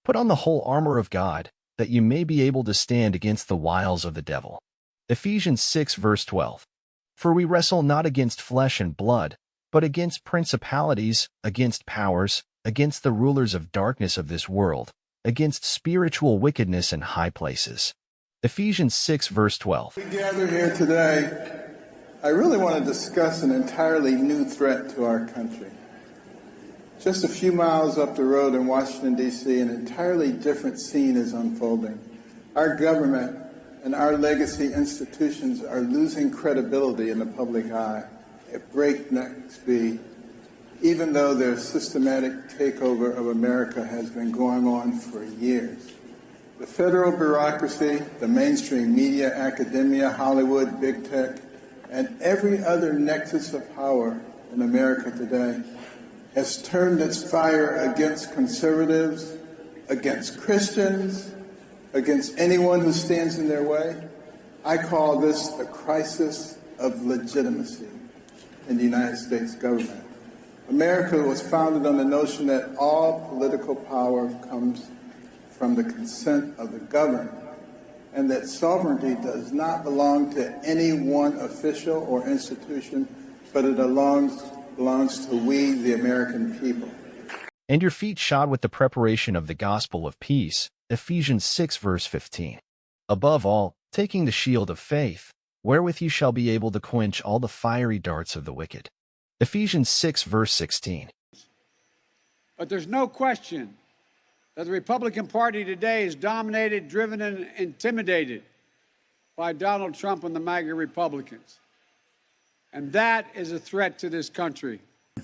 Put on the whole armor of God, that you may be able to stand against the wiles of the devil. Ephesians 6 verse 12. For we wrestle not against flesh and blood, but against principalities, against powers, against the rulers of darkness of this world, against spiritual wickedness in high places. Ephesians 6 verse 12. We gather here today, I really want to discuss an entirely new threat to our country. Just a few miles up the road in Washington, D.C., an entirely different scene is unfolding. Our government and our legacy institutions are losing credibility in the public eye at breakneck speed, even though their systematic takeover of America has been going on for years. The federal bureaucracy, the mainstream media, academia, Hollywood, big tech, and every other nexus of power in America today has turned its fire against conservatives, against Christians, against anyone who stands in their way. I call this the crisis of legitimacy in the United States government. America was founded on the notion that all political power comes from the consent of the governed, and that sovereignty does not belong to any one official or institution, but it belongs to we, the American people. And your feet shod with the preparation of the gospel of peace. Ephesians 6 verse 15. Above all, taking the shield of faith, wherewith you shall be able to quench all the fiery darts of the wicked. Ephesians 6 verse 16. But there's no question that the Republican Party today is dominated, driven, and intimidated by Donald Trump and the MAGA Republicans. And that is a threat to this country.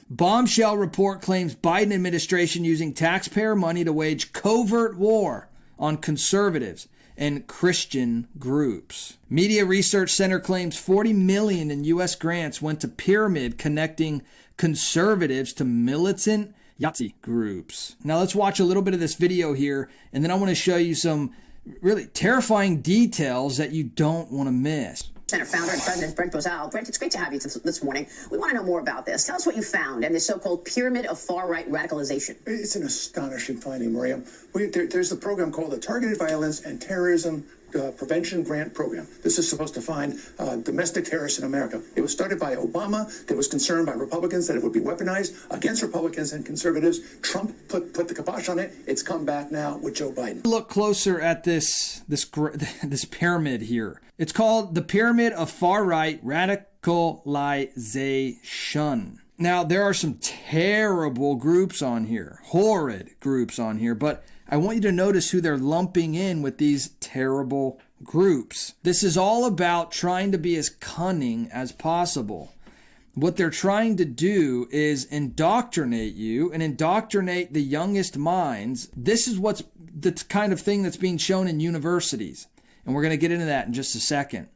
Bombshell report claims Biden administration using taxpayer money to wage covert war on conservatives and Christian groups. Media Research Center claims $40 million in U.S. grants went to Pyrimid, connecting conservatives to militant Yahtzee groups. Now let's watch a little bit of this video here, and then I want to show you some really terrifying details that you don't want to miss. Center founder and President Brent Bozal. Brent, it's great to have you this morning. We want to know more about this. Tell us what you found and the so-called pyramid of far-right radicalization. It's an astonishing finding, Miriam. There's a program called the Targeted Violence and Terrorism Prevention Grant Program. This is supposed to find domestic terrorists in America. It was started by Obama. That was concerned by Republicans that it would be weaponized against Republicans and conservatives. Trump put the kibosh on it. It's come back now with Joe Biden. Look closer at this pyramid here. It's called the Pyramid of Far-Right Radicalization. Now, there are some terrible groups on here, horrid groups on here, but I want you to notice who they're lumping in with these terrible groups. This is all about trying to be as cunning as possible. What they're trying to do is indoctrinate you and indoctrinate the youngest minds. This is what's the kind of thing that's being shown in universities. And we're going to get into that in just a second.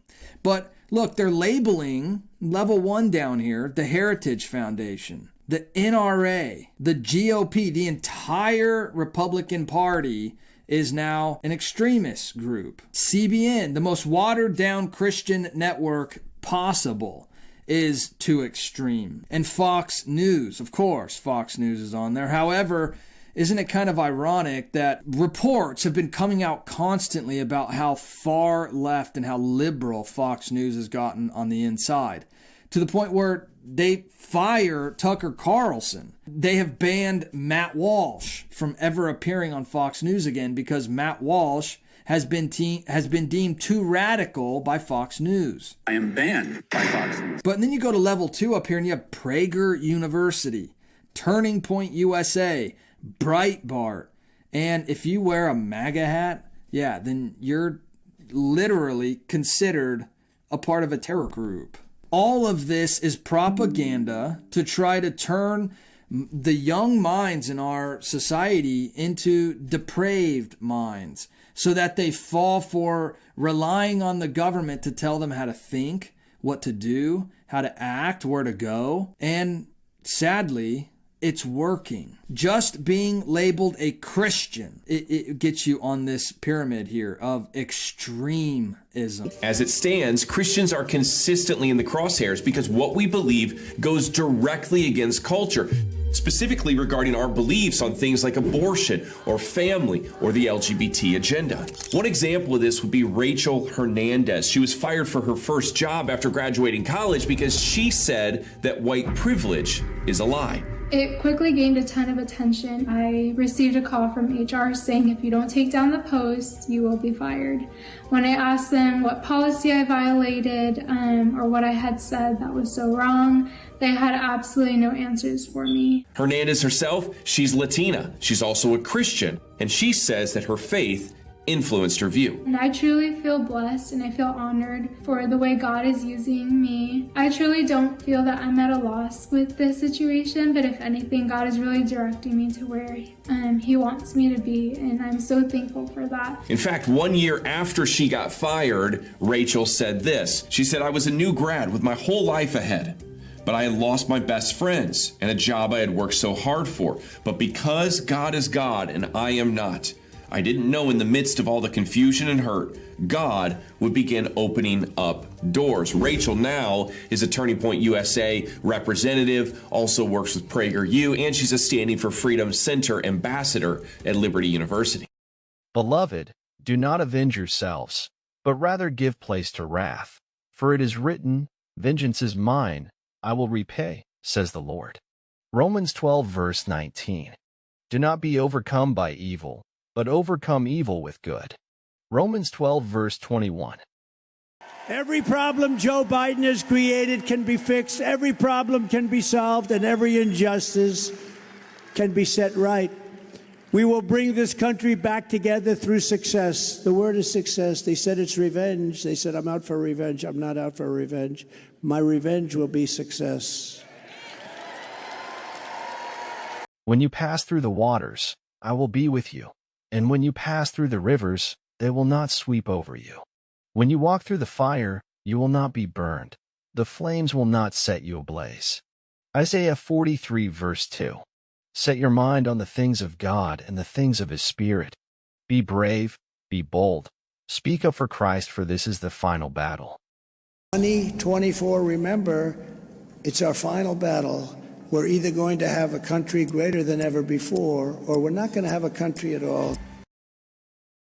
But look, they're labeling level 1 down here, the Heritage Foundation, the NRA, the GOP, the entire Republican Party is now an extremist group. CBN, the most watered down Christian network possible, is too extreme. And Fox News, of course, Fox News is on there. However, isn't it kind of ironic that reports have been coming out constantly about how far left and how liberal Fox News has gotten on the inside, to the point where they fire Tucker Carlson. They have banned Matt Walsh from ever appearing on Fox News again because Matt Walsh has been deemed too radical by Fox News. I am banned by Fox News. But then you go to level 2 up here and you have Prager University, Turning Point USA, Breitbart, and if you wear a MAGA hat, yeah, then you're literally considered a part of a terror group. All of this is propaganda to try to turn the young minds in our society into depraved minds so that they fall for relying on the government to tell them how to think, what to do, how to act, where to go. And sadly, it's working. Just being labeled a Christian, it gets you on this pyramid here of extremism. As it stands, Christians are consistently in the crosshairs because what we believe goes directly against culture, specifically regarding our beliefs on things like abortion or family or the LGBT agenda. One example of this would be Rachel Hernandez. She was fired for her first job after graduating college because she said that white privilege is a lie. It quickly gained a ton of attention. I received a call from HR saying if you don't take down the post, you will be fired. When I asked them what policy I violated or what I had said that was so wrong, they had absolutely no answers for me. Hernandez herself, she's Latina. She's also a Christian, and she says that her faith influenced her view. And I truly feel blessed and I feel honored for the way God is using me. I truly don't feel that I'm at a loss with this situation, but if anything, God is really directing me to where He wants me to be, and I'm so thankful for that. In fact, 1 year after she got fired, Rachel said this. She said, "I was a new grad with my whole life ahead, but I had lost my best friends and a job I had worked so hard for. But because God is God and I am not, I didn't know in the midst of all the confusion and hurt, God would begin opening up doors." Rachel now is a Turning Point USA representative, also works with PragerU, and she's a Standing for Freedom Center ambassador at Liberty University. Beloved, do not avenge yourselves, but rather give place to wrath. For it is written, "Vengeance is mine, I will repay," says the Lord. Romans 12 verse 19. Do not be overcome by evil, but overcome evil with good. Romans 12 verse 21. Every problem Joe Biden has created can be fixed, every problem can be solved, and every injustice can be set right. We will bring this country back together through success. The word is success. They said it's revenge. They said, I'm out for revenge. I'm not out for revenge. My revenge will be success. When you pass through the waters, I will be with you. And when you pass through the rivers, they will not sweep over you. When you walk through the fire, you will not be burned. The flames will not set you ablaze. Isaiah 43 verse 2. Set your mind on the things of God and the things of His Spirit. Be brave, be bold. Speak up for Christ, for this is the final battle. 2024, remember, it's our final battle. We're either going to have a country greater than ever before, or we're not going to have a country at all.